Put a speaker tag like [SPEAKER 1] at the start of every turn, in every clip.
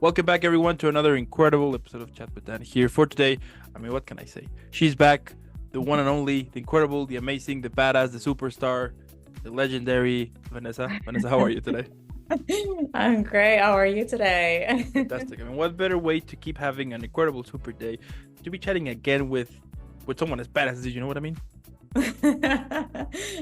[SPEAKER 1] Welcome back, everyone, to another incredible episode of Chat with Dan here for today. I mean, what can I say? She's back, the one and only, the incredible, the amazing, the badass, the superstar, the legendary Vanessa. Vanessa, how are you today?
[SPEAKER 2] I'm great. How are you today?
[SPEAKER 1] Fantastic. I mean, what better way to keep having an incredible super day to be chatting again with someone as badass as you? You know what I mean?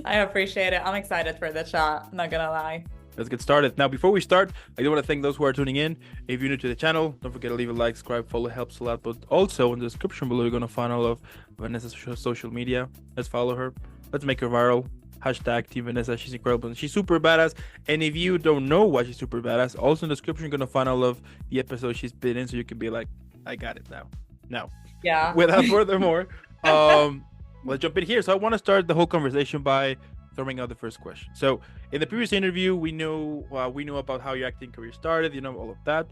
[SPEAKER 2] I appreciate it. I'm excited for the chat, not gonna lie.
[SPEAKER 1] Let's get started. Now, before we start, I do want to thank those who are tuning in. If you're new to the channel, don't forget to leave a like, subscribe, follow, helps a lot. But also in the description below, you're going to find all of Vanessa's social media. Let's follow her. Let's make her viral. Hashtag Team Vanessa. She's incredible. And she's super badass. And if you don't know why she's super badass, also in the description, you're going to find all of the episodes she's been in. So you can be like, I got it now. Now,
[SPEAKER 2] Yeah.
[SPEAKER 1] without further let's jump in here. So I want to start the whole conversation by throwing out the first question. So in the previous interview, we knew about how your acting career started, all of that.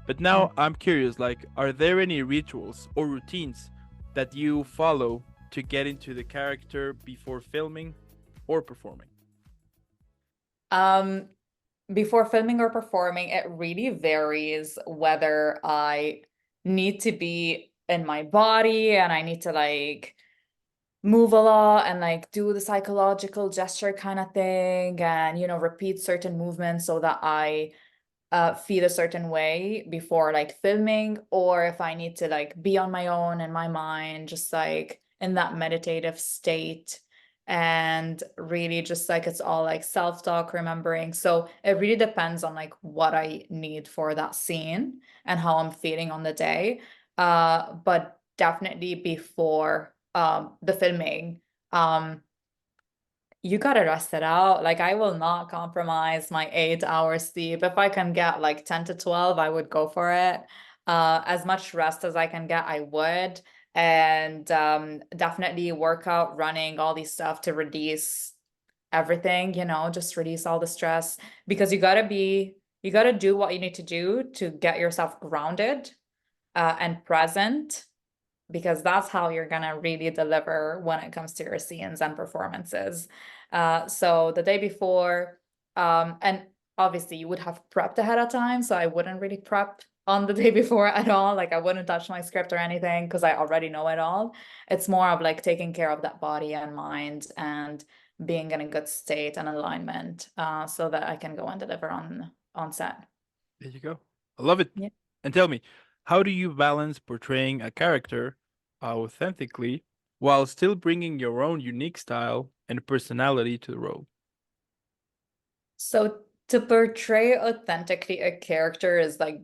[SPEAKER 1] But now I'm curious, like, are there any rituals or routines that you follow to get into the character before filming or performing?
[SPEAKER 2] Um, Before filming or performing, it really varies whether I need to be in my body and I need to like move a lot and like do the psychological gesture kind of thing and repeat certain movements so that I feel a certain way before like filming, or if I need to like be on my own in my mind, just like in that meditative state and really just like it's all like self-talk, remembering. So it really depends on like what I need for that scene and how I'm feeling on the day. But definitely before the filming, um you gotta rest it out. Like I will not compromise my 8 hours sleep. If I can get like 10 to 12, I would go for it. As much rest as I can get, I would. And definitely workout, running, all these stuff to release everything, just release all the stress because you gotta do what you need to do to get yourself grounded and present, because that's how you're gonna really deliver when it comes to your scenes and performances. So the day before, and obviously you would have prepped ahead of time, so I wouldn't really prep on the day before at all. Like I wouldn't touch my script or anything because I already know it all. It's more of like taking care of that body and mind and being in a good state and alignment, so that I can go and deliver on set.
[SPEAKER 1] There you go. I love it.
[SPEAKER 2] Yeah.
[SPEAKER 1] And tell me, how do you balance portraying a character authentically while still bringing your own unique style and personality to the role?
[SPEAKER 2] So to portray authentically a character is like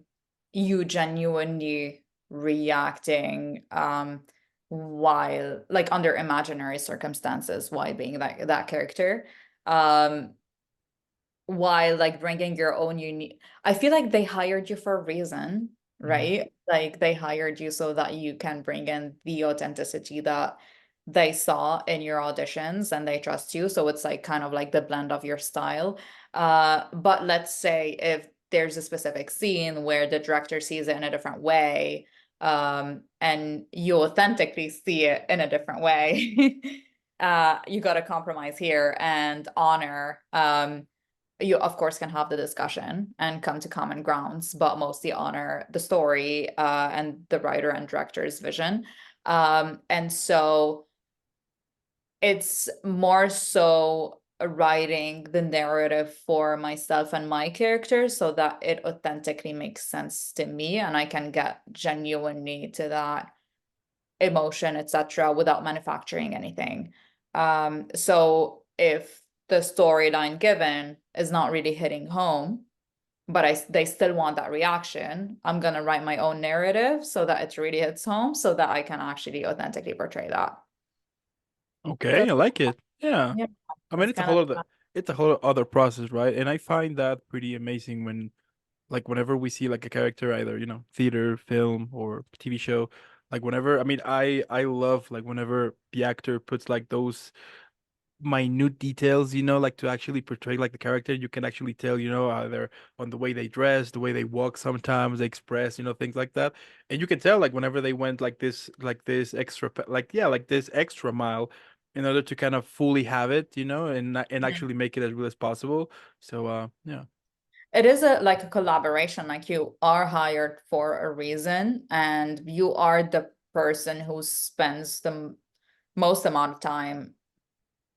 [SPEAKER 2] you genuinely reacting while like under imaginary circumstances while being that character. Um while like bringing your own unique, I feel like they hired you for a reason,
[SPEAKER 1] Mhm.
[SPEAKER 2] right? Like they hired you so that you can bring in the authenticity that they saw in your auditions and they trust you. So it's like kind of like the blend of your style. But let's say if there's a specific scene where the director sees it in a different way, and you authentically see it in a different way, you got to compromise here and honor. You of course can have the discussion and come to common grounds, but mostly honor the story and the writer and director's vision. And so it's more so writing the narrative for myself and my characters so that it authentically makes sense to me and I can get genuinely to that emotion, etc., without manufacturing anything. So if the storyline given is not really hitting home, but they still want that reaction, I'm gonna write my own narrative so that it really hits home, so that I can actually authentically portray that. So
[SPEAKER 1] Okay, I like it. Yeah.
[SPEAKER 2] yeah,
[SPEAKER 1] I mean,
[SPEAKER 2] it's kind of
[SPEAKER 1] it's a whole other process, right? And I find that pretty amazing when like whenever we see like a character either, theater, film or TV show, like whenever I mean I love like whenever the actor puts like those minute details, like to actually portray like the character, you can actually tell, either on the way they dress, the way they walk, sometimes they express, things like that. And you can tell like whenever they went like this extra like yeah, like this extra mile in order to kind of fully have it, and
[SPEAKER 2] yeah.
[SPEAKER 1] actually make it as real as possible. So yeah.
[SPEAKER 2] it is a like a collaboration. Like you are hired for a reason, and you are the person who spends the most amount of time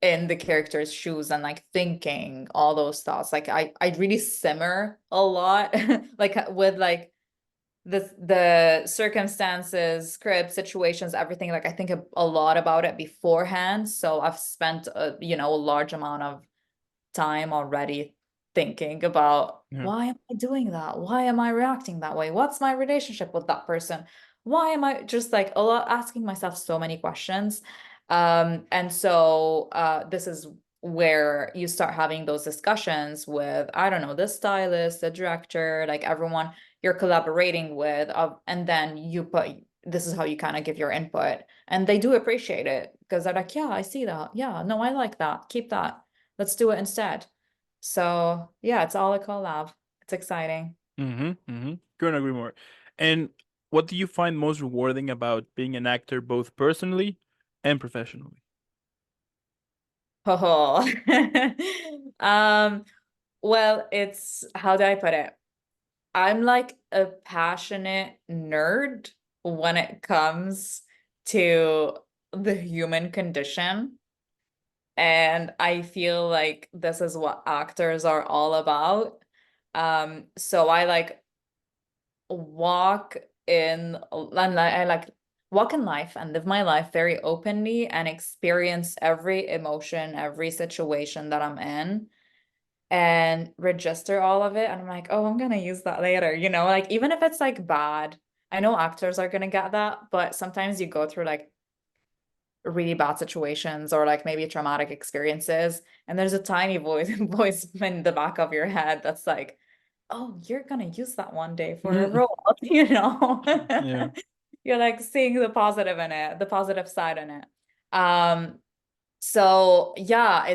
[SPEAKER 2] in the character's shoes and like thinking all those thoughts. Like I really simmer a lot, like with like the circumstances, script, situations, everything. Like I think a lot about it beforehand. So I've spent a large amount of time already thinking about
[SPEAKER 1] Yeah.
[SPEAKER 2] why am I doing that? Why am I reacting that way? What's my relationship with that person? Why am I just like a lot asking myself so many questions? And so this is where you start having those discussions with, I don't know, the stylist, the director, like everyone you're collaborating with, and then you put this is how you kind of give your input. And they do appreciate it because they're like, yeah, I see that. Yeah, no, I like that. Keep that. Let's do it instead. So yeah, it's all a collab. It's exciting.
[SPEAKER 1] Mm-hmm. Mm-hmm. Couldn't agree more. And what do you find most rewarding about being an actor, both personally and professionally?
[SPEAKER 2] Oh. Um, well, it's how do I put it? I'm like a passionate nerd when it comes to the human condition. And I feel like this is what actors are all about. So I like walk in and I like walk in life and live my life very openly and experience every emotion, every situation that I'm in and register all of it. And I'm like, oh, I'm gonna use that later, like even if it's like bad. I know actors are gonna get that, but sometimes you go through like really bad situations or like maybe traumatic experiences, and there's a tiny voice in the back of your head that's like, oh, you're gonna use that one day for a role,
[SPEAKER 1] Yeah.
[SPEAKER 2] You're like seeing the positive in it, the positive side in it. Um, so yeah,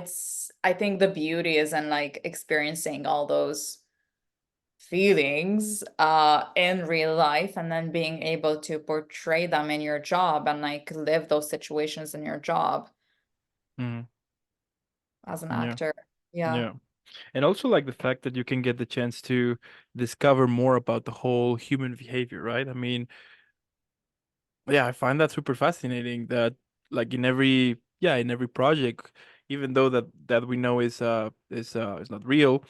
[SPEAKER 2] I think the beauty is in like experiencing all those feelings in real life and then being able to portray them in your job and like live those situations in your job
[SPEAKER 1] Mm-hmm.
[SPEAKER 2] as an
[SPEAKER 1] Yeah.
[SPEAKER 2] actor. Yeah.
[SPEAKER 1] Yeah. And also like the fact that you can get the chance to discover more about the whole human behavior, right? I mean, yeah, I find that super fascinating that like in every project, even though that we know is not real,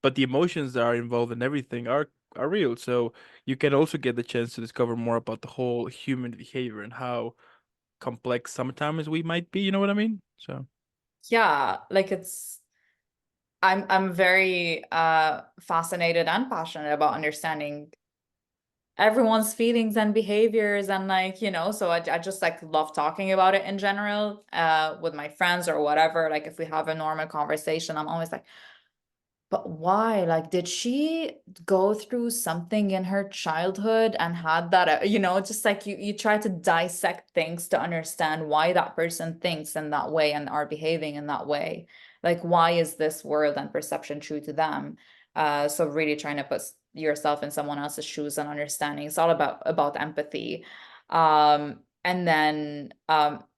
[SPEAKER 1] but the emotions that are involved in everything are real. So you can also get the chance to discover more about the whole human behavior and how complex sometimes we might be, you know what I mean? So
[SPEAKER 2] Yeah, like I'm very fascinated and passionate about understanding everyone's feelings and behaviors and like, so I just like love talking about it in general with my friends or whatever. Like if we have a normal conversation, I'm always like, but why? Like, did she go through something in her childhood and had that, just like you try to dissect things to understand why that person thinks in that way and are behaving in that way. Like, why is this world and perception true to them? So really trying to put yourself in someone else's shoes and understanding. It's all about empathy. And then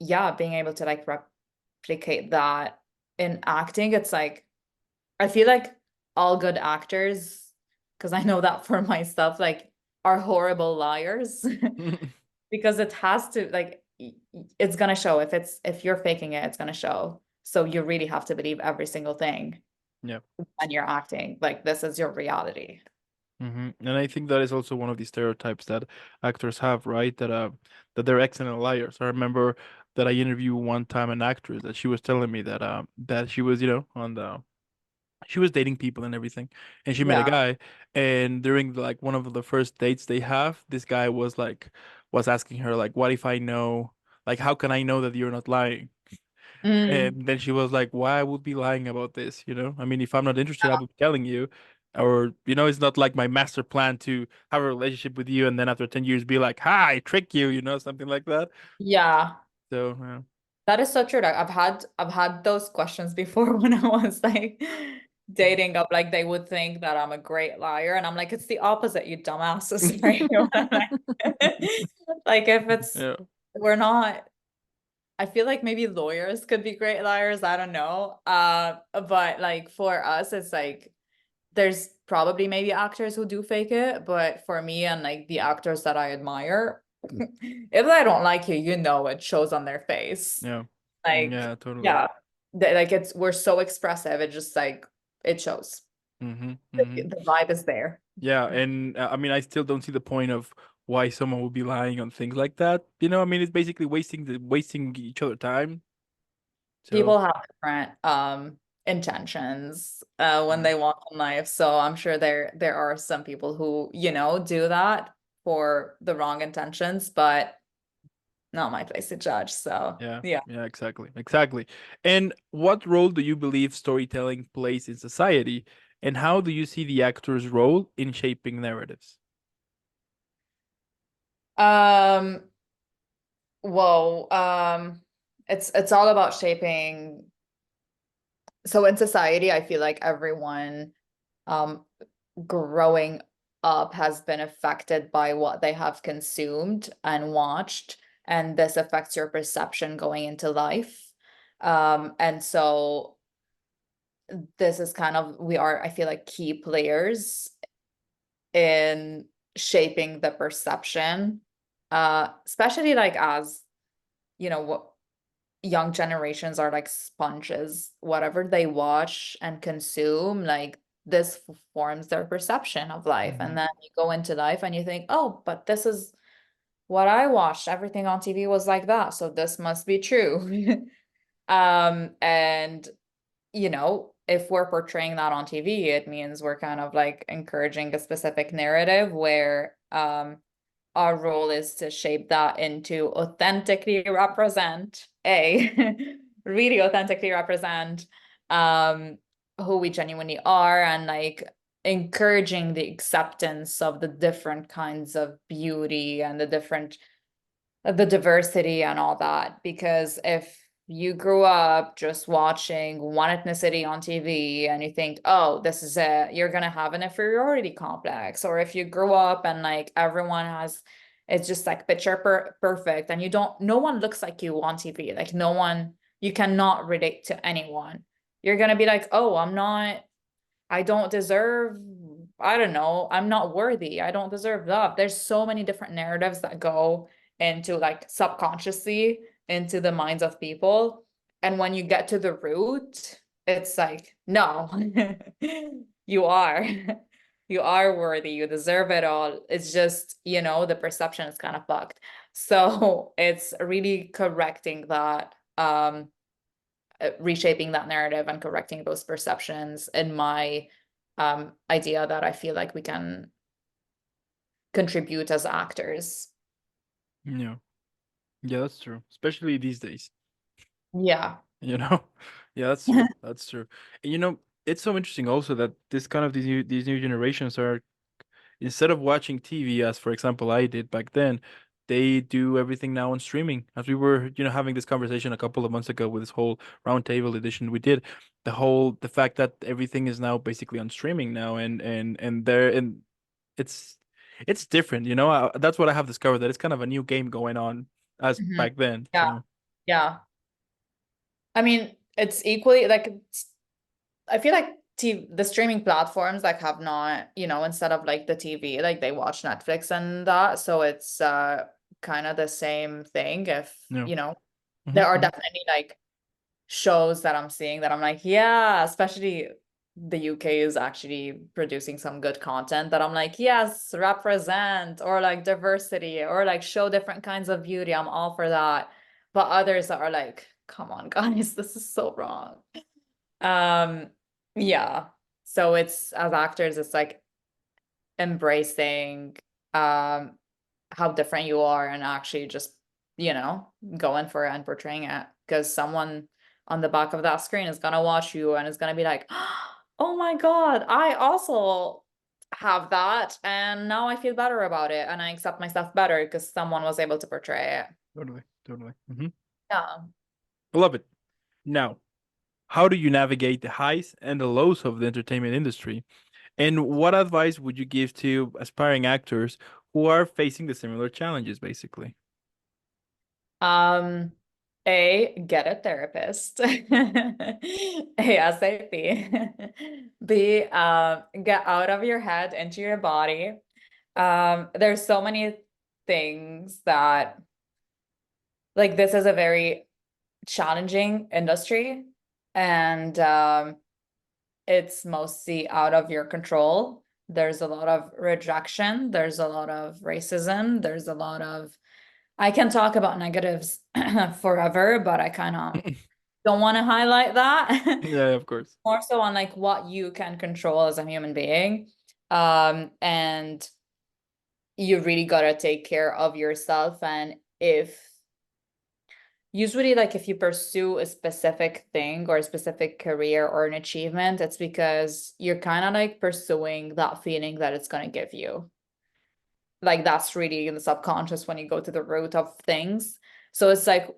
[SPEAKER 2] yeah, being able to like replicate that in acting, it's like I feel like all good actors, because I know that for myself, like are horrible liars because it has to like it's gonna show if you're faking it, it's gonna show. So you really have to believe every single thing
[SPEAKER 1] yeah.
[SPEAKER 2] when you're acting. Like this is your reality.
[SPEAKER 1] And I think that is also one of the stereotypes that actors have, right? That they're excellent liars. I remember that I interviewed one time an actress that she was telling me that she was, on the she was dating people and everything, and she met a
[SPEAKER 2] Yeah.
[SPEAKER 1] guy, and during like one of the first dates they have, this guy was asking her like, "What if I know? Like, how can I know that you're not lying?"
[SPEAKER 2] Mm,
[SPEAKER 1] And then she was like, "Why I would be lying about this? I mean, if I'm not interested, I would be telling you." Or, it's not like my master plan to have a relationship with you and then after 10 years be like, "Hi, I trick you," something like that.
[SPEAKER 2] yeah.
[SPEAKER 1] So, yeah.
[SPEAKER 2] That is so true. Like I've had those questions before when I was like dating up. Like they would think that I'm a great liar, and I'm like, it's the opposite, you dumbasses. Right? Like if it's
[SPEAKER 1] Yeah.
[SPEAKER 2] we're not. I feel like maybe lawyers could be great liars. I don't know. But like for us, it's like there's probably maybe actors who do fake it, but for me and like the actors that I admire, if they don't like you, you know it shows on their face.
[SPEAKER 1] Yeah.
[SPEAKER 2] Like,
[SPEAKER 1] Yeah, totally.
[SPEAKER 2] yeah, like it's we're so expressive. It just like it shows.
[SPEAKER 1] Mm-hmm. Mm-hmm.
[SPEAKER 2] The vibe is there.
[SPEAKER 1] Yeah, and I mean, I still don't see the point of why someone would be lying on things like that. You know, I mean, it's basically wasting each other time. So,
[SPEAKER 2] People have different intentions when
[SPEAKER 1] yeah.
[SPEAKER 2] they walk in life. So I'm sure there are some people who, do that for the wrong intentions, but not my place to judge. So
[SPEAKER 1] Yeah,
[SPEAKER 2] yeah.
[SPEAKER 1] yeah, exactly, exactly. And what role do you believe storytelling plays in society, and how do you see the actor's role in shaping narratives?
[SPEAKER 2] Um, whoa. It's all about shaping. So in society, I feel like everyone um growing up has been affected by what they have consumed and watched, and this affects your perception going into life. And so this is kind of we are, I feel like, key players in shaping the perception, especially like as what young generations are like sponges. Whatever they watch and consume, like this forms their perception of life.
[SPEAKER 1] Hmm.
[SPEAKER 2] And then you go into life and you think, oh, but this is what I watched. Everything on TV was like that. So this must be true. And if we're portraying that on TV, it means we're kind of like encouraging a specific narrative where our role is to shape that into authentically represent really authentically represent um who we genuinely are, and like encouraging the acceptance of the different kinds of beauty and the diversity and all that. Because if you grew up just watching one ethnicity on TV and you think, oh, this is it, you're gonna have an inferiority complex. Or if you grew up and like everyone has, it's just like picture perfect, and no one looks like you on TV, like no one, you cannot relate to anyone. You're gonna be like, oh, I don't deserve, I don't know, I'm not worthy. I don't deserve love. There's so many different narratives that go into like subconsciously into the minds of people. And when you get to the root, it's like, no, you are. You are worthy. You deserve it all. It's just, the perception is kind of fucked. So it's really correcting that, reshaping that narrative and correcting those perceptions in my idea that I feel like we can contribute as actors.
[SPEAKER 1] Yeah, yeah, that's true. Especially these days,
[SPEAKER 2] Yeah.
[SPEAKER 1] you know. Yeah, that's true. That's true. And it's so interesting also that this kind of these new generations are, instead of watching TV, as for example I did back then, they do everything now on streaming. As we were, having this conversation a couple of months ago with this whole roundtable edition we did, the fact that everything is now basically on streaming now, and it's it's different. That's what I have discovered, that it's kind of a new game going on as
[SPEAKER 2] Mhm.
[SPEAKER 1] back then.
[SPEAKER 2] Yeah.
[SPEAKER 1] So
[SPEAKER 2] Yeah. I mean, it's equally like I feel like the streaming platforms like have not, instead of like the TV, like they watch Netflix and that. So it's kind of the same thing. If,
[SPEAKER 1] yeah.
[SPEAKER 2] there are
[SPEAKER 1] Hmm.
[SPEAKER 2] definitely like shows that I'm seeing that I'm like, yeah, especially the UK is actually producing some good content that I'm like, yes, represent, or like diversity, or like show different kinds of beauty. I'm all for that. But others are like, come on, guys, this is so wrong. Um, yeah. So it's as actors, it's like embracing how different you are and actually just, going for it and portraying it. Because someone on the back of that screen is gonna watch you and is gonna be like, oh my God, I also have that. And now I feel better about it and I accept myself better because someone was able to portray it.
[SPEAKER 1] Totally, totally. Hmm.
[SPEAKER 2] Yeah.
[SPEAKER 1] I love it. Now, how do you navigate the highs and the lows of the entertainment industry? And what advice would you give to aspiring actors who are facing the similar challenges, basically?
[SPEAKER 2] Um, A, get a therapist. ASAP. B, get out of your head into your body. There's so many things that like this is a very challenging industry and it's mostly out of your control. There's a lot of rejection, there's a lot of racism, there's a lot of I can talk about negatives forever, but I kind of don't want to highlight that.
[SPEAKER 1] Yeah, of course.
[SPEAKER 2] More so on like what you can control as a human being. And you really gotta take care of yourself. And if usually like if you pursue a specific thing or a specific career or an achievement, it's because you're kind of like pursuing that feeling that it's gonna give you. Like that's really in the subconscious when you go to the root of things. So it's like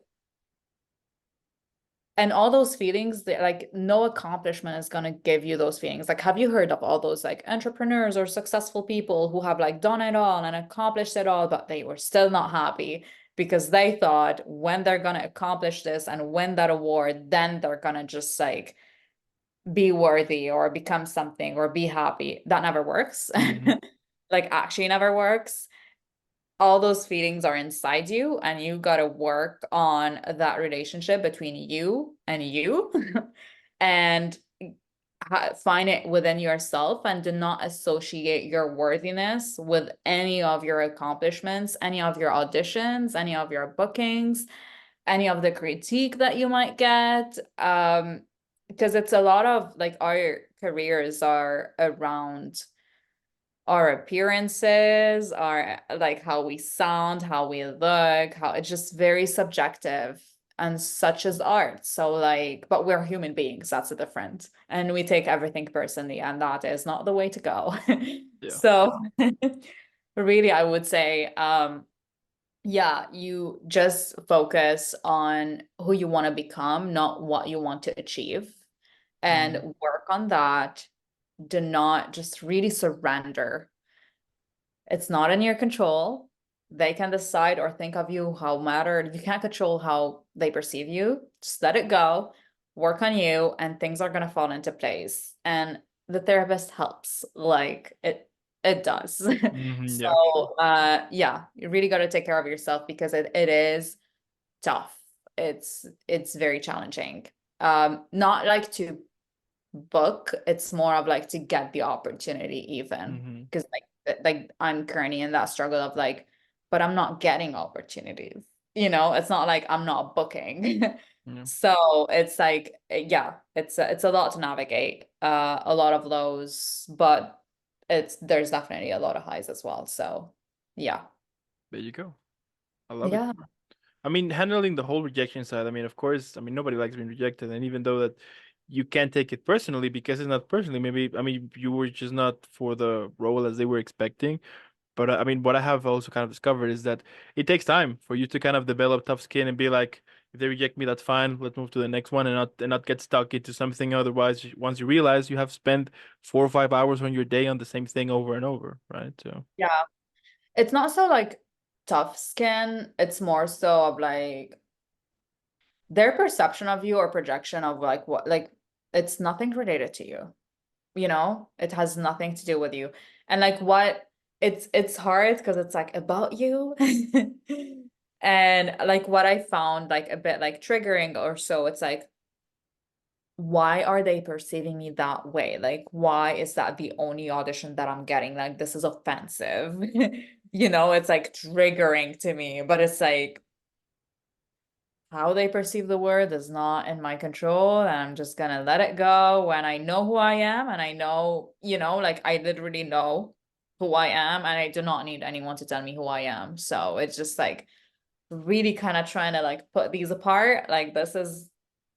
[SPEAKER 2] and all those feelings that like no accomplishment is going to give you those feelings. Like have you heard of all those like entrepreneurs or successful people who have like done it all and accomplished it all but they were still not happy because they thought when they're going to accomplish this and win that award then they're going to just like be worthy or become something or be happy. That never works.
[SPEAKER 1] Hmm.
[SPEAKER 2] Like actually never works. All those feelings are inside you and you got to work on that relationship between you and you and find it within yourself and do not associate your worthiness with any of your accomplishments, any of your auditions, any of your bookings, any of the critique that you might get because it's a lot of like our careers are around our appearances, our like how we sound, how we look, how it's just very subjective and such as art. So like, but we're human beings, that's the difference. And we take everything personally, and that is not the way to go.
[SPEAKER 1] Yeah.
[SPEAKER 2] So really, I would say, yeah, you just focus on who you want to become, not what you want to achieve,
[SPEAKER 1] Hmm.
[SPEAKER 2] and work on that. Do not just really surrender. It's not in your control. They can decide or think of you how matter. You can't control how they perceive you. Just let it go, work on you, and things are gonna fall into place. And the therapist helps. Like it does.
[SPEAKER 1] Hmm.
[SPEAKER 2] So
[SPEAKER 1] Yeah, sure.
[SPEAKER 2] yeah, you really gotta take care of yourself because it is tough. It's very challenging. Not like to book, it's more of like to get the opportunity even.
[SPEAKER 1] Hmm.
[SPEAKER 2] Because like I'm currently in that struggle of like, but I'm not getting opportunities. You know, it's not like I'm not booking.
[SPEAKER 1] Yeah.
[SPEAKER 2] So it's like, yeah, it's a lot to navigate, a lot of lows, but it's there's definitely a lot of highs as well. So yeah.
[SPEAKER 1] There you go. I love it.
[SPEAKER 2] Yeah.
[SPEAKER 1] I mean, handling the whole rejection side, I mean, of course, I mean, nobody likes being rejected. And even though that you can't take it personally because it's not personally, maybe, I mean, you were just not for the role as they were expecting. But I mean, what I have also kind of discovered is that it takes time for you to kind of develop tough skin and be like, if they reject me, that's fine. Let's move to the next one and not get stuck into something. Otherwise, once you realize you have spent 4 or 5 hours on your day on the same thing over and over, right? So,
[SPEAKER 2] Yeah. It's not so like tough skin. It's more so of like their perception of you or projection of like what like it's nothing related to you, you know, it has nothing to do with you. And like what it's hard because it's like about you. And like what I found like a bit like triggering or so, it's like why are they perceiving me that way? Like why is that the only audition that I'm getting? Like this is offensive. You know, it's like triggering to me, but it's like how they perceive the word is not in my control, and I'm just gonna let it go when I know who I am and I know, you know, like I literally know who I am and I do not need anyone to tell me who I am. So it's just like really kind of trying to like put these apart. Like this is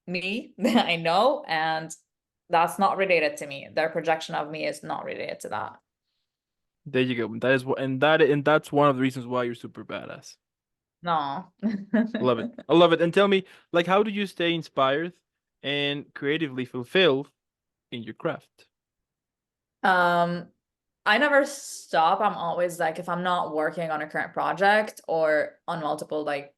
[SPEAKER 2] me, I know, and that's not related to me. Their projection of me is not related to that.
[SPEAKER 1] there you go. That is what, and that's one of the reasons why you're super badass.
[SPEAKER 2] No.
[SPEAKER 1] I love it. I love it. And tell me, like, how do you stay inspired and creatively fulfilled in your craft?
[SPEAKER 2] Um, I never stop. I'm always like, if I'm not working on a current project or on multiple like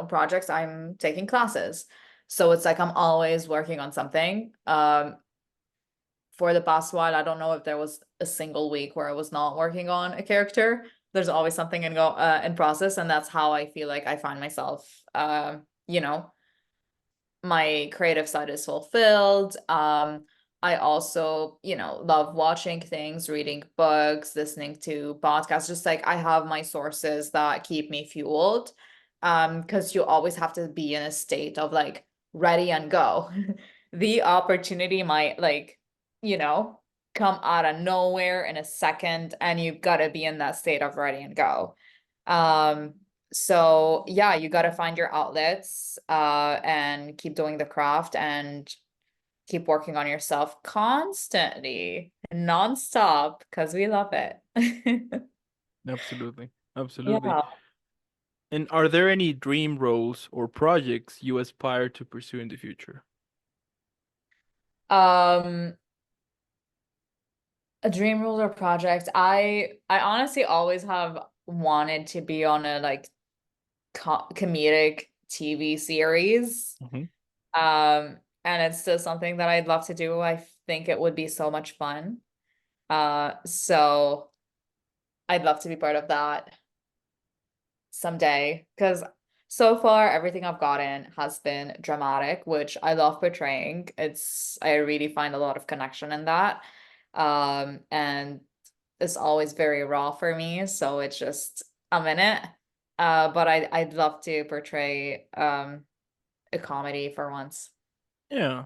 [SPEAKER 2] projects, I'm taking classes. So it's like I'm always working on something. For the past while, I don't know if there was a single week where I was not working on a character. There's always something in process, and that's how I feel like I find myself. You know, my creative side is fulfilled. I also, love watching things, reading books, listening to podcasts. Just like I have my sources that keep me fueled. Because you always have to be in a state of like ready and go. The opportunity might you know, come out of nowhere in a second, and you've got to be in that state of ready and go. Um, so yeah, you got to find your outlets and keep doing the craft and keep working on yourself constantly, nonstop, because we love it.
[SPEAKER 1] Absolutely. Absolutely.
[SPEAKER 2] Yeah.
[SPEAKER 1] And are there any dream roles or projects you aspire to pursue in the future?
[SPEAKER 2] Um, a dream role or project. I honestly always have wanted to be on a like comedic TV series.
[SPEAKER 1] Hmm.
[SPEAKER 2] And it's still something that I'd love to do. I think it would be so much fun. So I'd love to be part of that someday because so far everything I've gotten has been dramatic, which I love portraying. I really find a lot of connection in that. And it's always very raw for me, so it's just I'm in it. But I'd love to portray a comedy for once.
[SPEAKER 1] Yeah,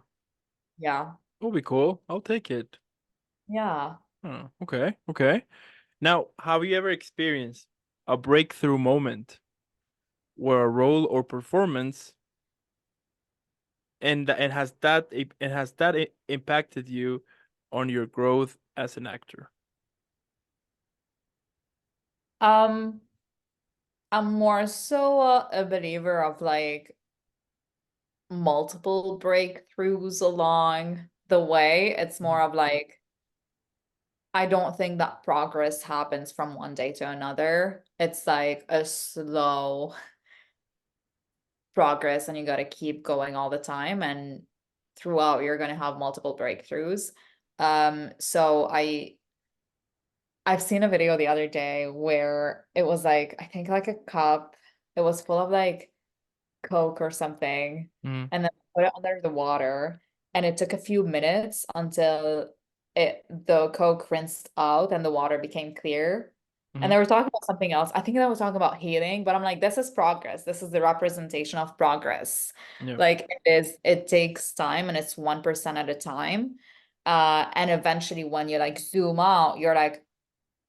[SPEAKER 2] Yeah.
[SPEAKER 1] that'll be cool. I'll take it.
[SPEAKER 2] Yeah.
[SPEAKER 1] Oh, okay, okay. Now, have you ever experienced a breakthrough moment where a role or performance and has that impacted you on your growth as an actor?
[SPEAKER 2] Um, I'm more so a believer of like multiple breakthroughs along the way. It's more
[SPEAKER 1] Mhm.
[SPEAKER 2] of like, I don't think that progress happens from one day to another. It's like a slow progress, and you got to keep going all the time. And throughout, you're going to have multiple breakthroughs. So I've seen a video the other day where it was like, I think like a cup, it was full of like Coke or something,
[SPEAKER 1] Mm,
[SPEAKER 2] and then put it under the water. And it took a few minutes until the Coke rinsed out and the water became clear. And
[SPEAKER 1] mhm.
[SPEAKER 2] they were talking about something else. I think they were talking about healing, but I'm like, this is progress. This is the representation of progress.
[SPEAKER 1] Yeah.
[SPEAKER 2] Like it takes time and it's 1% at a time. And eventually when you like zoom out, you're like,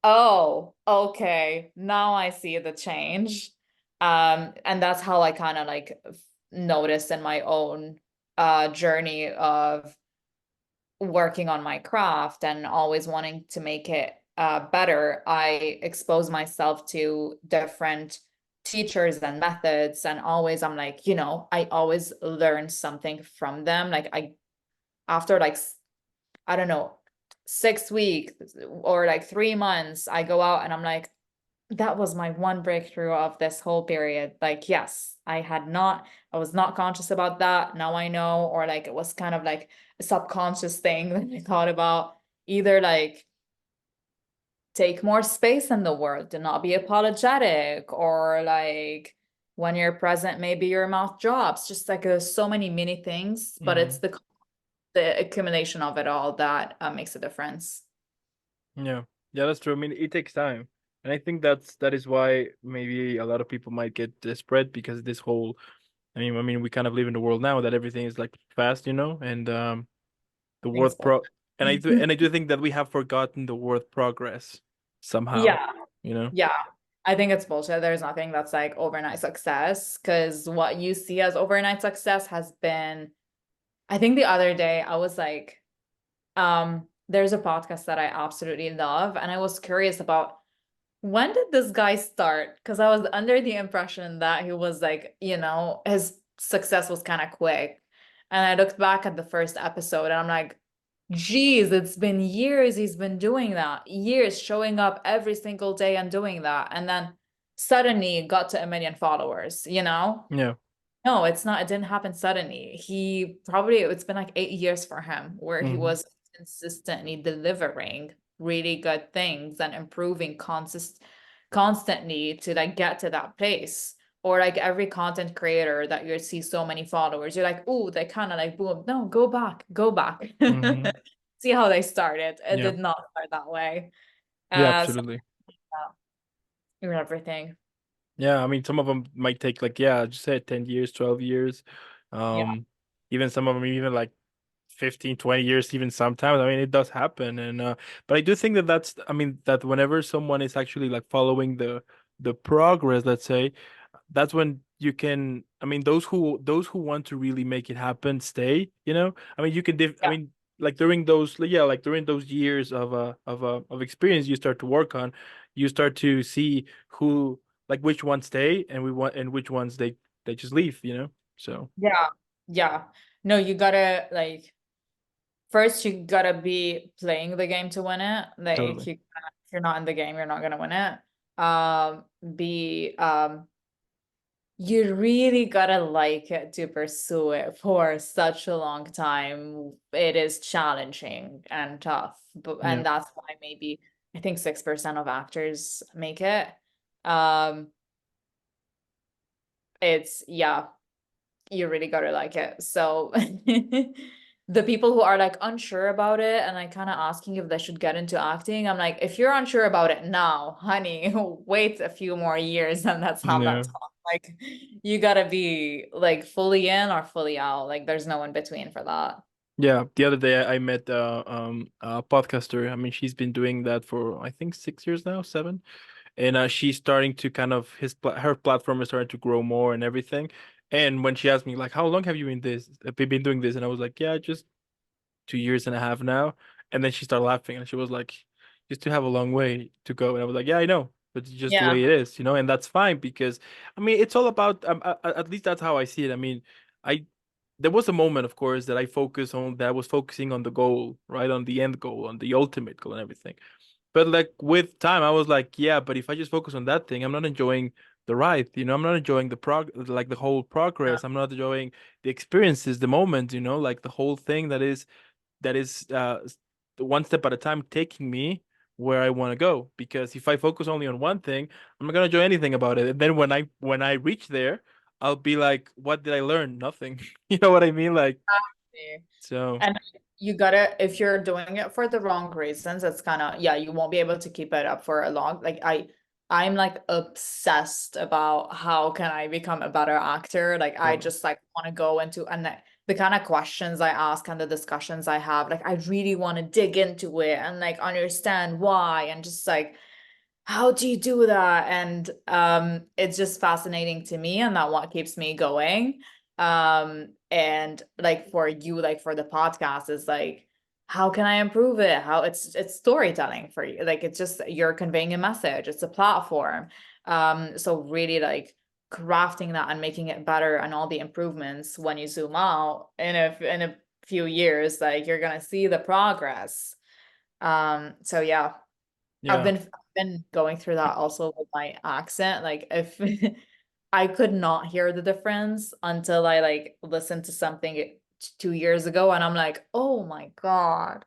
[SPEAKER 2] oh, okay. Now I see the change. And that's how I kind of like noticed in my own journey of working on my craft and always wanting to make it better. I expose myself to different teachers and methods, and always I'm like, I always learn something from them. Like after like I don't know, 6 weeks or like 3 months, I go out and I'm like, that was my one breakthrough of this whole period. Like, yes, I was not conscious about that. Now I know, or like it was kind of like a subconscious thing that I thought about. Either like take more space in the world, do not be apologetic, or like when you're present, maybe your mouth drops. Just like there's so many mini things, but it's
[SPEAKER 1] Mm,
[SPEAKER 2] the accumulation of it all that makes a difference.
[SPEAKER 1] yeah. Yeah, that's true. I mean, it takes time. And I think that is why maybe a lot of people might get desperate because this whole I mean we kind of live in the world now that everything is like fast, and the
[SPEAKER 2] Thanks,
[SPEAKER 1] word
[SPEAKER 2] Paul.
[SPEAKER 1] pro and I do think that we have forgotten the word progress somehow,
[SPEAKER 2] Yeah,
[SPEAKER 1] you know?
[SPEAKER 2] yeah. I think it's bullshit. There's nothing that's like overnight success, because what you see as overnight success has been, I think the other day I was like, there's a podcast that I absolutely love, and I was curious about when did this guy start? Because I was under the impression that he was like, his success was kind of quick. And I looked back at the first episode and I'm like, geez, it's been years he's been doing that, years showing up every single day and doing that. And then suddenly got to 1 million followers, you know?
[SPEAKER 1] Yeah.
[SPEAKER 2] No, it's not. It didn't happen suddenly. He probably, it's been like 8 years for him where he
[SPEAKER 1] Hmm.
[SPEAKER 2] was consistently delivering really good things and improving constantly to like get to that place. Or like every content creator that you see so many followers, you're like, oh, they kind of like boom. No, go back, go back.
[SPEAKER 1] Hmm.
[SPEAKER 2] See how they started. It
[SPEAKER 1] Yeah.
[SPEAKER 2] did not start that way.
[SPEAKER 1] Yeah,
[SPEAKER 2] So
[SPEAKER 1] absolutely.
[SPEAKER 2] everything.
[SPEAKER 1] Yeah, I mean, some of them might take like, yeah, just say 10 years, 12 years.
[SPEAKER 2] Yeah.
[SPEAKER 1] Um, Even some of them even like 15, 20 years, even sometimes. I mean, it does happen. And but I do think that I mean, that whenever someone is actually like following the progress, let's say, that's when you can, I mean, those who want to really make it happen stay, you know? I mean, you can I
[SPEAKER 2] Yeah.
[SPEAKER 1] mean, like during those, yeah, like during those years of experience you start to work on, you start to see who, like which ones stay and we want and which ones they just leave, you know? So
[SPEAKER 2] Yeah. Yeah. No, you gotta like first you gotta be playing the game to win it. Like
[SPEAKER 1] totally.
[SPEAKER 2] if you're not in the game, you're not gonna win it. B you really gotta like it to pursue it for such a long time. It is challenging and tough, but
[SPEAKER 1] Yeah.
[SPEAKER 2] and that's why maybe I think 6% of actors make it. Um, it's yeah, you really gotta like it. So the people who are like unsure about it and like kind of asking if they should get into acting, I'm like, if you're unsure about it now, honey, wait a few more years and let's have that
[SPEAKER 1] Yeah.
[SPEAKER 2] talk. Like you gotta be like fully in or fully out. Like there's no in between for that.
[SPEAKER 1] Yeah, the other day I met a podcaster. I mean, she's been doing that for I think 6 years now, seven, and she's starting to kind of her platform is starting to grow more and everything. And when she asked me like, "How long have you been doing this?" and I was like, "Yeah, just 2 years and a half now." And then she started laughing and she was like, "You still have a long way to go." And I was like, "Yeah, I know, but it's just the way
[SPEAKER 2] Yeah.
[SPEAKER 1] it is, you know." And that's fine because I mean, it's all about at least that's how I see it. I mean, I there was a moment, of course, that I was focusing on the goal, right, on the end goal, on the ultimate goal and everything. But like with time, I was like, yeah, but if I just focus on that thing, I'm not enjoying the ride, you know, I'm not enjoying like the whole
[SPEAKER 2] Yeah.
[SPEAKER 1] progress. I'm not enjoying the experiences, the moment, you know, like the whole thing that is one step at a time taking me where I want to go. Because if I focus only on one thing, I'm not gonna enjoy anything about it. And then when I reach there, I'll be like, what did I learn? Nothing. You know what I mean? Like,
[SPEAKER 2] Exactly.
[SPEAKER 1] so
[SPEAKER 2] And you gotta, if you're doing it for the wrong reasons, it's kind of, yeah, you won't be able to keep it up for a long, like I'm like obsessed about how can I become a better actor. Like I
[SPEAKER 1] totally.
[SPEAKER 2] just like want to go into, and the kind of questions I ask and the discussions I have, like I really want to dig into it and like understand why and just like, how do you do that? And it's just fascinating to me and that what keeps me going. And like for you, like for the podcast is like, how can I improve it? How it's storytelling for you. Like it's just you're conveying a message, it's a platform. So really like crafting that and making it better and all the improvements when you zoom out in a few years, like you're gonna see the progress. So yeah. I've
[SPEAKER 1] Yeah.
[SPEAKER 2] been going through that also with my accent. Like if I could not hear the difference until I like listened to something 2 years ago and I'm like, oh my God.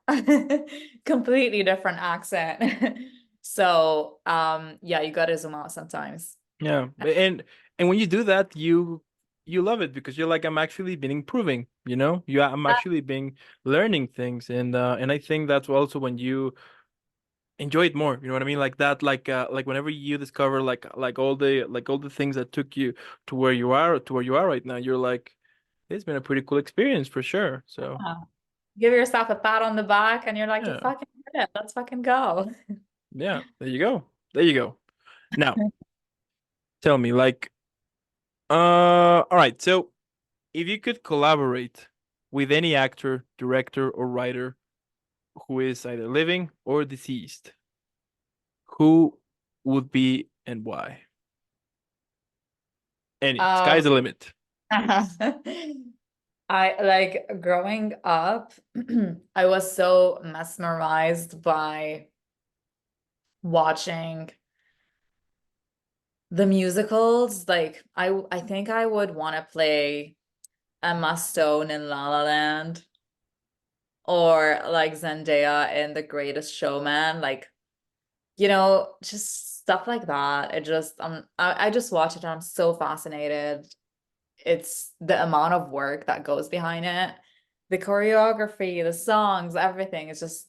[SPEAKER 2] Completely different accent. So yeah, you gotta zoom out sometimes.
[SPEAKER 1] Yeah. And when you do that, you love it because you're like, I'm actually been improving, you know? Yeah, I'm actually been learning things and I think that's also when you enjoy it more, you know what I mean? Like that, like whenever you discover like all the things that took you to where you are right now, you're like, it's been a pretty cool experience for sure. So
[SPEAKER 2] Yeah. Give yourself a pat on the back and you're like, you
[SPEAKER 1] yeah.
[SPEAKER 2] fucking did it. Let's fucking go.
[SPEAKER 1] Yeah, there you go. There you go. Now, tell me, like, all right, so if you could collaborate with any actor, director, or writer who is either living or deceased, who would be and why? Any. Sky's
[SPEAKER 2] Um
[SPEAKER 1] the limit.
[SPEAKER 2] I like growing up, I was so mesmerized by watching the musicals, like I think I would want to play Emma Stone in La La Land or like Zendaya in The Greatest Showman, like just stuff like that. I just watch it and I'm so fascinated. It's the amount of work that goes behind it, the choreography, the songs, everything. It's just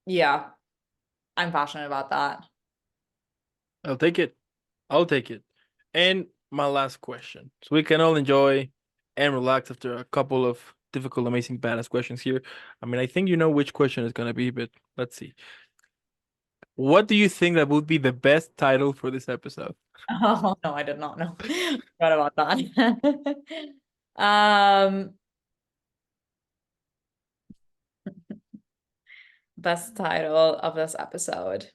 [SPEAKER 2] yeah, I'm passionate about that.
[SPEAKER 1] I'll take it. I'll take it. And my last question. So we can all enjoy and relax after a couple of difficult, amazing, badass questions here. I mean, I think you know which question is gonna be, but let's see. What do you think that would be the best title for this episode?
[SPEAKER 2] Oh no, I did not know. Forgot about that. Um, Best title of this episode.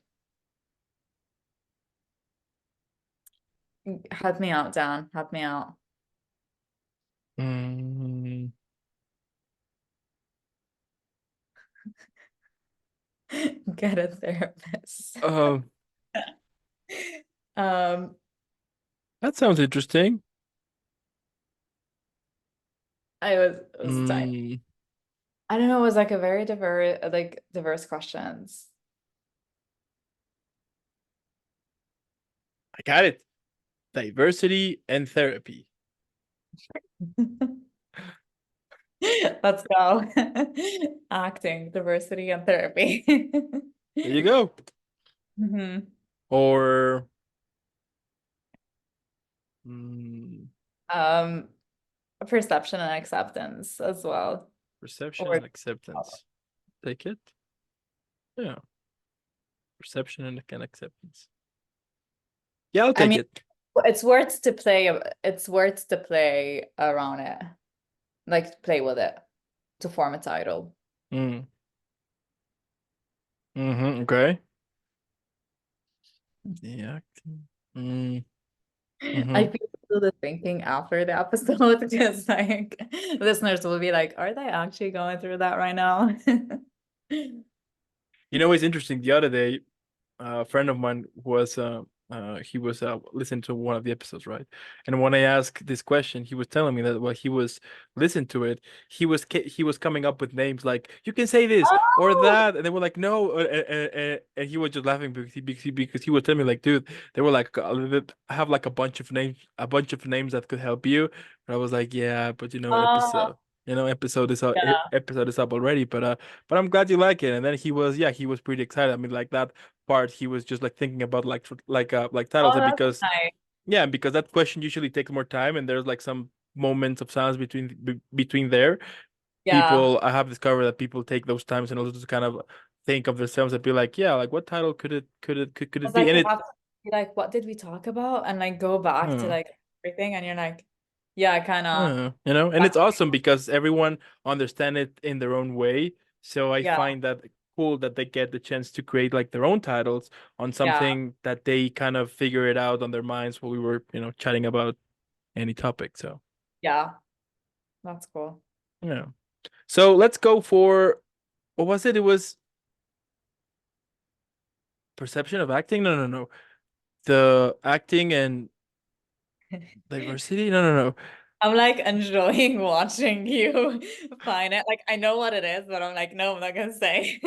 [SPEAKER 2] Help me out, Dan. Help me out.
[SPEAKER 1] Mm,
[SPEAKER 2] Get a therapist.
[SPEAKER 1] uh,
[SPEAKER 2] Um,
[SPEAKER 1] that sounds interesting.
[SPEAKER 2] it was tiny.
[SPEAKER 1] Mm,
[SPEAKER 2] I don't know, it was like a very diverse questions.
[SPEAKER 1] I got it. Diversity and therapy.
[SPEAKER 2] Let's go. Acting, diversity, and therapy.
[SPEAKER 1] There you go.
[SPEAKER 2] Mhm.
[SPEAKER 1] Or mm,
[SPEAKER 2] Um, Perception and acceptance as well.
[SPEAKER 1] perception
[SPEAKER 2] Or
[SPEAKER 1] and acceptance. Take it. Yeah. Perception and acceptance. Yeah, I'll
[SPEAKER 2] I
[SPEAKER 1] take
[SPEAKER 2] mean,
[SPEAKER 1] it.
[SPEAKER 2] it's words to play around it, like play with it to form a title.
[SPEAKER 1] Mm. Mm-hmm. Okay. Yeah. Mm.
[SPEAKER 2] I
[SPEAKER 1] Mm-hmm.
[SPEAKER 2] feel the thinking after the episode because like listeners will be like, are they actually going through that right now?
[SPEAKER 1] You know, it's interesting. The other day, a friend of mine was he was listening to one of the episodes, right? And when I asked this question, he was telling me that while he was listening to it, he was coming up with names like you can say this or
[SPEAKER 2] Oh,
[SPEAKER 1] that, and they were like no, and he was just laughing because he was telling me like, dude, they were like I have like a bunch of names that could help you, but I was like, yeah, but
[SPEAKER 2] oh,
[SPEAKER 1] episode is
[SPEAKER 2] yeah.
[SPEAKER 1] episode is up already, but I'm glad you like it. And then he was pretty excited. I mean, like that part he was just like thinking about like titles
[SPEAKER 2] Oh,
[SPEAKER 1] and
[SPEAKER 2] that's
[SPEAKER 1] because
[SPEAKER 2] nice.
[SPEAKER 1] yeah, because that question usually takes more time and there's like some moments of silence between there.
[SPEAKER 2] Yeah.
[SPEAKER 1] People I have discovered that people take those times and also to kind of think of themselves and be like, yeah, like what title could it
[SPEAKER 2] It's
[SPEAKER 1] be?
[SPEAKER 2] like
[SPEAKER 1] And
[SPEAKER 2] you
[SPEAKER 1] it
[SPEAKER 2] have to be like, what did we talk about? And like go back to
[SPEAKER 1] uh,
[SPEAKER 2] like everything and you're like, yeah, I kind of
[SPEAKER 1] and it's awesome because everyone understand it in their own way. So I
[SPEAKER 2] yeah,
[SPEAKER 1] find that cool that they get the chance to create like their own titles on
[SPEAKER 2] yeah,
[SPEAKER 1] something that they kind of figure it out on their minds while we were, chatting about any topic. So
[SPEAKER 2] yeah. That's cool.
[SPEAKER 1] yeah. So let's go for what was it? It was perception of acting? No, no, no. The acting and diversity? No, no, no.
[SPEAKER 2] I'm like enjoying watching you find it. Like I know what it is, but I'm like, no, I'm not gonna say.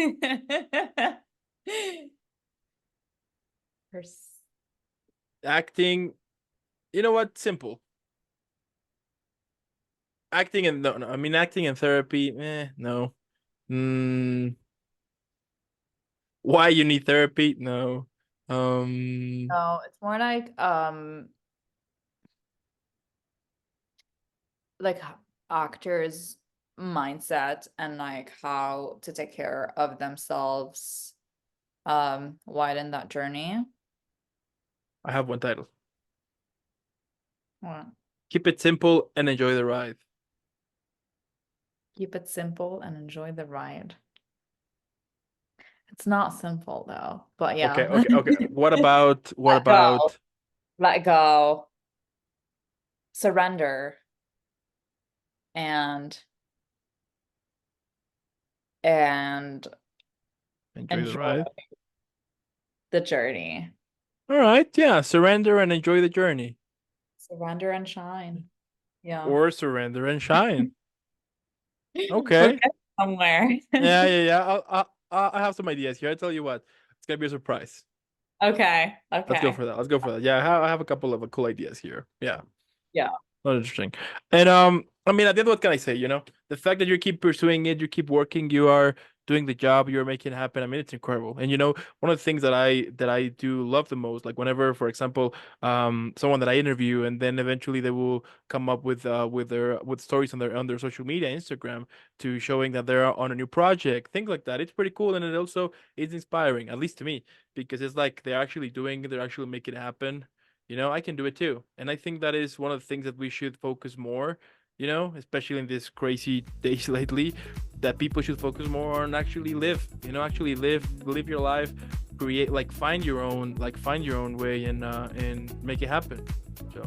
[SPEAKER 2] Pers-
[SPEAKER 1] Acting, you know what? Simple. Acting and no, no. I mean acting and therapy. No. Mm, why you need therapy? No. Um,
[SPEAKER 2] No, it's more like actors' mindset and like how to take care of themselves while in that journey.
[SPEAKER 1] I have one title.
[SPEAKER 2] Well,
[SPEAKER 1] Keep it simple and enjoy the ride.
[SPEAKER 2] keep it simple and enjoy the ride. It's not simple though, but
[SPEAKER 1] Okay,
[SPEAKER 2] yeah.
[SPEAKER 1] okay, okay. What
[SPEAKER 2] Let go.
[SPEAKER 1] about
[SPEAKER 2] Let go. Surrender and and
[SPEAKER 1] enjoy the
[SPEAKER 2] enjoy
[SPEAKER 1] ride?
[SPEAKER 2] the journey.
[SPEAKER 1] All right. Yeah. Surrender and enjoy the journey,
[SPEAKER 2] Surrender and shine. Yeah.
[SPEAKER 1] or surrender and shine.
[SPEAKER 2] We're
[SPEAKER 1] Okay.
[SPEAKER 2] getting somewhere.
[SPEAKER 1] Yeah. Yeah. Yeah. I have some ideas here. I tell you what, it's gonna be a surprise.
[SPEAKER 2] Okay.
[SPEAKER 1] Let's go
[SPEAKER 2] Okay.
[SPEAKER 1] for that. Let's go for that. Yeah. I have a couple of cool ideas here. Yeah.
[SPEAKER 2] Yeah.
[SPEAKER 1] Not interesting. And I mean, at the end, what can I say? The fact that you keep pursuing it, you keep working, you are doing the job, you're making it happen. I mean, it's incredible. And one of the things that I do love the most, like whenever, for example, someone that I interview, and then eventually they will come up with stories on their social media, Instagram, to showing that they're on a new project, things like that. It's pretty cool, and it also is inspiring, at least to me, because it's like they're actually making it happen. I can do it too. And I think that is one of the things that we should focus more, especially in these crazy days lately, that people should focus more on actually actually live your life, create, like, find your own way, and make it happen. So,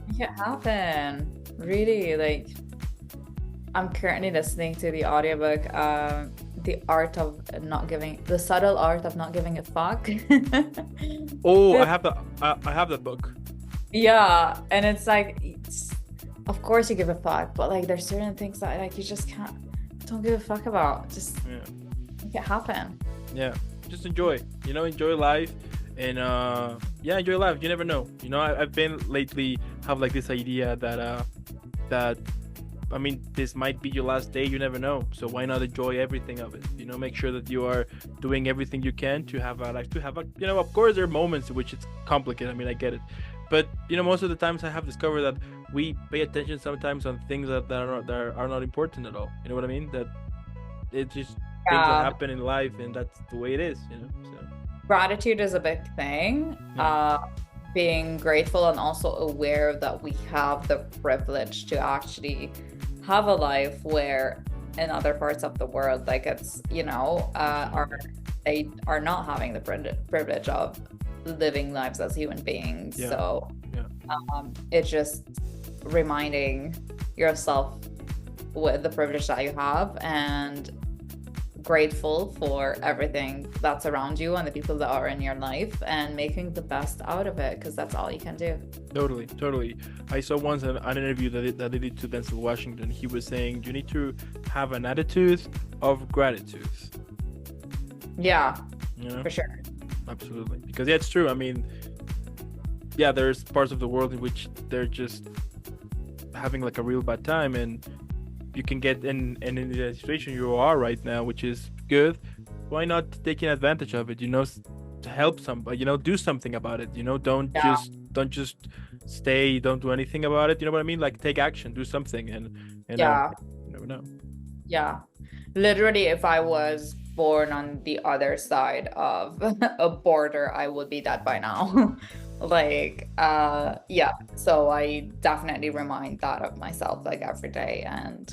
[SPEAKER 2] Make it happen. Really, like I'm currently listening to the audiobook, the subtle art of not giving a fuck.
[SPEAKER 1] oh, I
[SPEAKER 2] But
[SPEAKER 1] have I have that book.
[SPEAKER 2] yeah, and it's like, of course you give a fuck, but like there's certain things that like you just can't, don't give a fuck about. Just
[SPEAKER 1] Yeah.
[SPEAKER 2] make it happen.
[SPEAKER 1] Yeah, just enjoy life, and yeah, enjoy life. You never know. I've been lately have like this idea that I mean, this might be your last day. You never know. So why not enjoy everything of it? Make sure that you are doing everything you can to have a life, to have a, of course, there are moments in which it's complicated. I mean, I get it. But, most of the times I have discovered that we pay attention sometimes on things that are not important at all. You know what I mean? That it's just things that
[SPEAKER 2] Yeah,
[SPEAKER 1] happen in life, and that's the way it is. So,
[SPEAKER 2] gratitude is a big thing.
[SPEAKER 1] yeah.
[SPEAKER 2] Being grateful and also aware that we have the privilege to actually have a life where in other parts of the world, like it's, they are not having the privilege of living lives as human beings.
[SPEAKER 1] Yeah.
[SPEAKER 2] So
[SPEAKER 1] Yeah.
[SPEAKER 2] it's just reminding yourself with the privilege that you have and grateful for everything that's around you and the people that are in your life and making the best out of it because that's all you can do.
[SPEAKER 1] Totally, totally. I saw once an interview that they did to Denzel Washington. He was saying you need to have an attitude of gratitude.
[SPEAKER 2] Yeah,
[SPEAKER 1] You know,
[SPEAKER 2] for sure.
[SPEAKER 1] absolutely. Because yeah, it's true. I mean, yeah, there's parts of the world in which they're just having like a real bad time, and you can get in the situation you are right now, which is good. Why not taking advantage of it? To help somebody. Do something about it. Don't
[SPEAKER 2] Yeah,
[SPEAKER 1] just stay. Don't do anything about it. You know what I mean? Like, take action, do something, and
[SPEAKER 2] yeah,
[SPEAKER 1] you never know.
[SPEAKER 2] yeah. Literally, if I was born on the other side of a border, I would be dead by now. Like, yeah. So I definitely remind that of myself like every day, and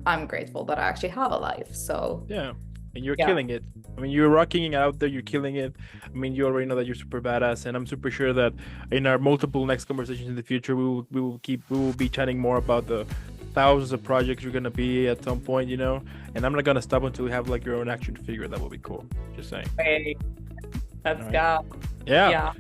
[SPEAKER 2] I'm grateful that I actually have a life. So
[SPEAKER 1] Yeah, and you're
[SPEAKER 2] yeah.
[SPEAKER 1] killing it. I mean, you're rocking it out there. You're killing it. I mean, you already know that you're super badass, and I'm super sure that in our multiple next conversations in the future, we will be chatting more about the thousands of projects you're gonna be at some point. And I'm not gonna stop until you have like your own action figure. That will be cool. Just saying.
[SPEAKER 2] Wait,
[SPEAKER 1] All
[SPEAKER 2] let's
[SPEAKER 1] right.
[SPEAKER 2] go.
[SPEAKER 1] Yeah.
[SPEAKER 2] Yeah.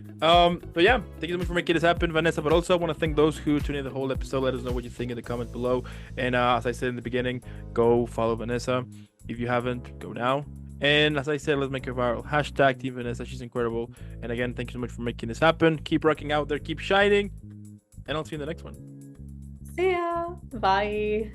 [SPEAKER 1] But yeah, thank you so much for making this happen, Vanessa. But also, I want to thank those who tuned in the whole episode. Let us know what you think in the comments below. And as I said in the beginning, go follow Vanessa. If you haven't, go now. And as I said, let's make it viral. Hashtag Team Vanessa. She's incredible. And again, thank you so much for making this happen. Keep rocking out there. Keep shining. And I'll see you in the next one.
[SPEAKER 2] See ya. Bye.